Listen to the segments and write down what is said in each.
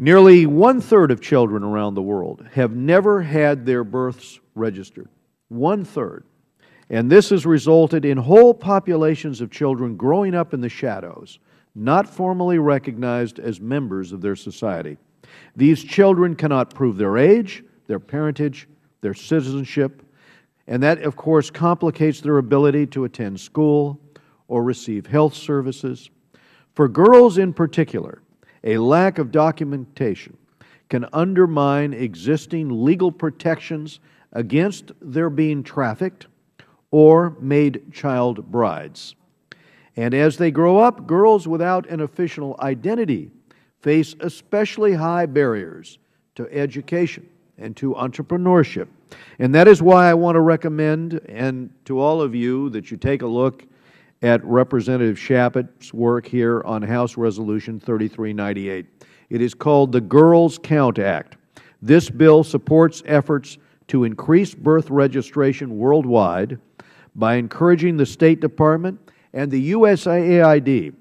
Nearly one-third of children around the world have never had their births registered. One-third. And this has resulted in whole populations of children growing up in the shadows, not formally recognized as members of their society. These children cannot prove their age, their parentage, their citizenship, and that, of course, complicates their ability to attend school or receive health services. For girls in particular, a lack of documentation can undermine existing legal protections against their being trafficked or made child brides. And as they grow up, girls without an official identity face especially high barriers to education and to entrepreneurship. And that is why I want to recommend, and to all of you, that you take a look at Representative Shappett's work here on House Resolution 3398. It is called the Girls Count Act. This bill supports efforts to increase birth registration worldwide by encouraging the State Department and the USAID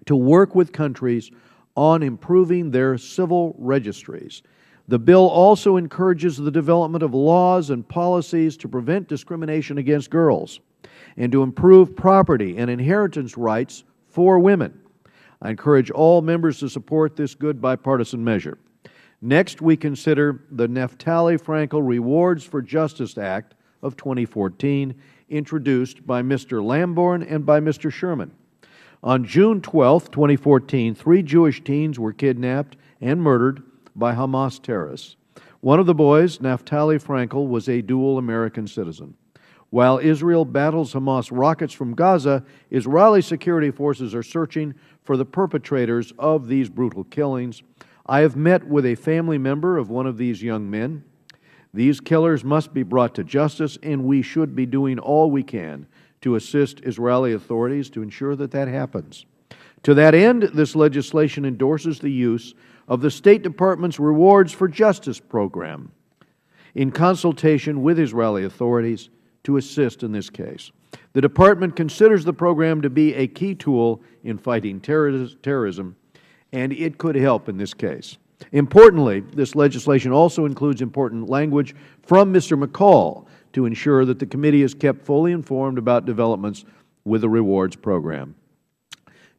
to work with countries on improving their civil registries. The bill also encourages the development of laws and policies to prevent discrimination against girls and to improve property and inheritance rights for women. I encourage all members to support this good bipartisan measure. Next, we consider the Naftali Frankel Rewards for Justice Act of 2014, introduced by Mr. Lamborn and by Mr. Sherman. On June 12, 2014, 3 Jewish teens were kidnapped and murdered by Hamas terrorists. One of the boys, Naftali Frankel, was a dual American citizen. While Israel battles Hamas rockets from Gaza, Israeli security forces are searching for the perpetrators of these brutal killings. I have met with a family member of one of these young men. These killers must be brought to justice, and we should be doing all we can to assist Israeli authorities to ensure that that happens. To that end, this legislation endorses the use of the State Department's Rewards for Justice program in consultation with Israeli authorities to assist in this case. The Department considers the program to be a key tool in fighting terrorism, and it could help in this case. Importantly, this legislation also includes important language from Mr. McCall to ensure that the committee is kept fully informed about developments with the rewards program.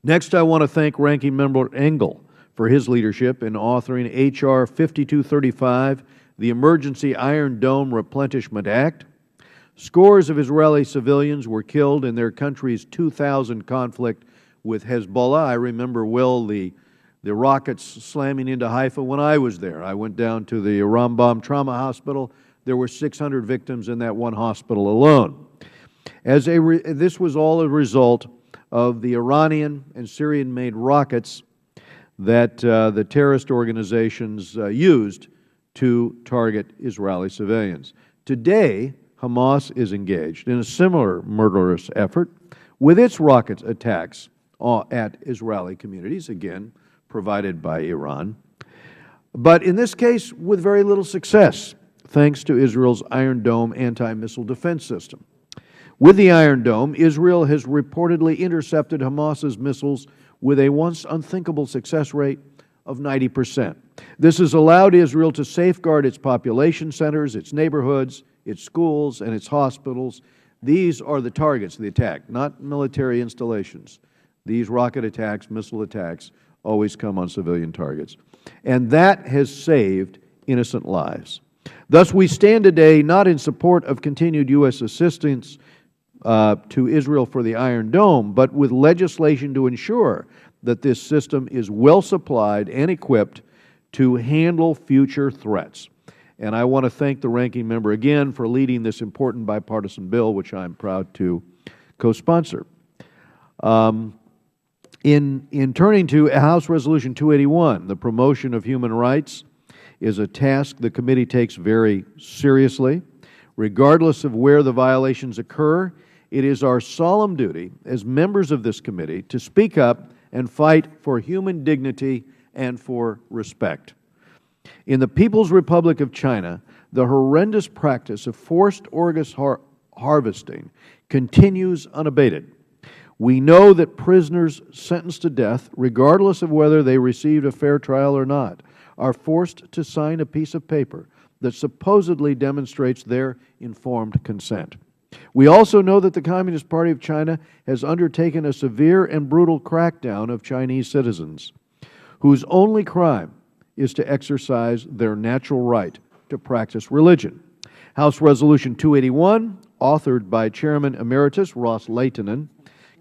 Next, I want to thank Ranking Member Engel for his leadership in authoring H.R. 5235, the Emergency Iron Dome Replenishment Act. Scores of Israeli civilians were killed in their country's 2000 conflict with Hezbollah. I remember well the rockets slamming into Haifa when I was there. I went down to the Rambam Trauma Hospital. There were 600 victims in that one hospital alone. This was all a result of the Iranian and Syrian-made rockets that the terrorist organizations used to target Israeli civilians. Today, Hamas is engaged in a similar murderous effort with its rocket attacks at Israeli communities, again, provided by Iran, but in this case with very little success, thanks to Israel's Iron Dome anti-missile defense system. With the Iron Dome, Israel has reportedly intercepted Hamas's missiles with a once unthinkable success rate of 90%. This has allowed Israel to safeguard its population centers, its neighborhoods, its schools, and its hospitals. These are the targets of the attack, not military installations. These rocket attacks, missile attacks, always come on civilian targets. And that has saved innocent lives. Thus, we stand today not in support of continued U.S. assistance to Israel for the Iron Dome, but with legislation to ensure that this system is well supplied and equipped to handle future threats. And I want to thank the Ranking Member again for leading this important bipartisan bill, which I am proud to co-sponsor. In turning to House Resolution 281, the promotion of human rights is a task the committee takes very seriously. Regardless of where the violations occur, it is our solemn duty as members of this committee to speak up and fight for human dignity and for respect. In the People's Republic of China, the horrendous practice of forced organ harvesting continues unabated. We know that prisoners sentenced to death, regardless of whether they received a fair trial or not, are forced to sign a piece of paper that supposedly demonstrates their informed consent. We also know that the Communist Party of China has undertaken a severe and brutal crackdown of Chinese citizens, whose only crime is to exercise their natural right to practice religion. House Resolution 281, authored by Chairman Emeritus Ross Leitonen,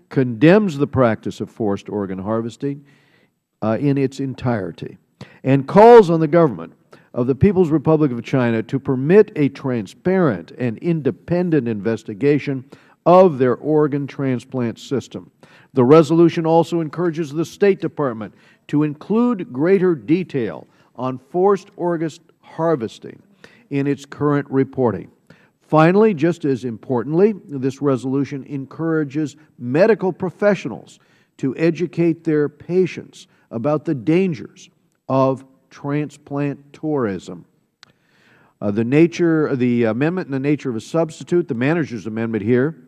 condemns the practice of forced organ harvesting in its entirety and calls on the government of the People's Republic of China to permit a transparent and independent investigation of their organ transplant system. The resolution also encourages the State Department to include greater detail on forced organ harvesting in its current reporting. Finally, just as importantly, this resolution encourages medical professionals to educate their patients about the dangers of transplant tourism. The amendment in the nature of a substitute, the manager's amendment here,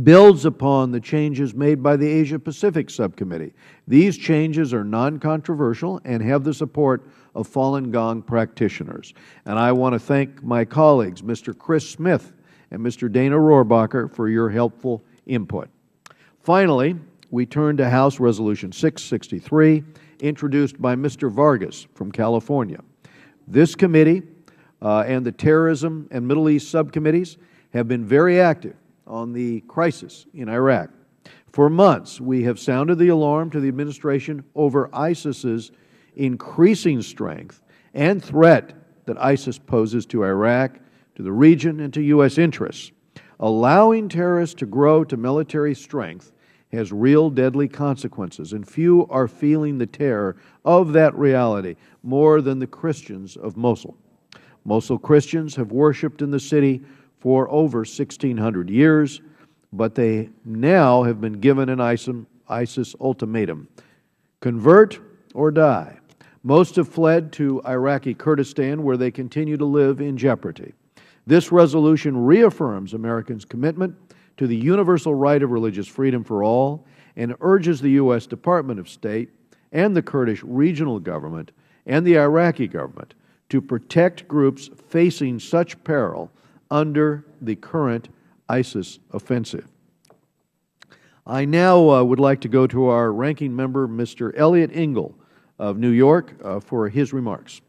builds upon the changes made by the Asia-Pacific Subcommittee. These changes are non-controversial and have the support of Falun Gong practitioners. And I want to thank my colleagues, Mr. Chris Smith and Mr. Dana Rohrbacher, for your helpful input. Finally, we turn to House Resolution 663, introduced by Mr. Vargas from California. This committee and the Terrorism and Middle East subcommittees have been very active on the crisis in Iraq. For months, we have sounded the alarm to the administration over ISIS's increasing strength and threat that ISIS poses to Iraq, to the region, and to U.S. interests. Allowing terrorists to grow to military strength has real deadly consequences, and few are feeling the terror of that reality more than the Christians of Mosul. Mosul Christians have worshipped in the city for over 1,600 years, but they now have been given an ISIS ultimatum: convert or die. Most have fled to Iraqi Kurdistan, where they continue to live in jeopardy. This resolution reaffirms Americans' commitment to the universal right of religious freedom for all and urges the U.S. Department of State and the Kurdish regional government and the Iraqi government to protect groups facing such peril under the current ISIS offensive. I now would like to go to our ranking member, Mr. Elliot Engel of New York, for his remarks.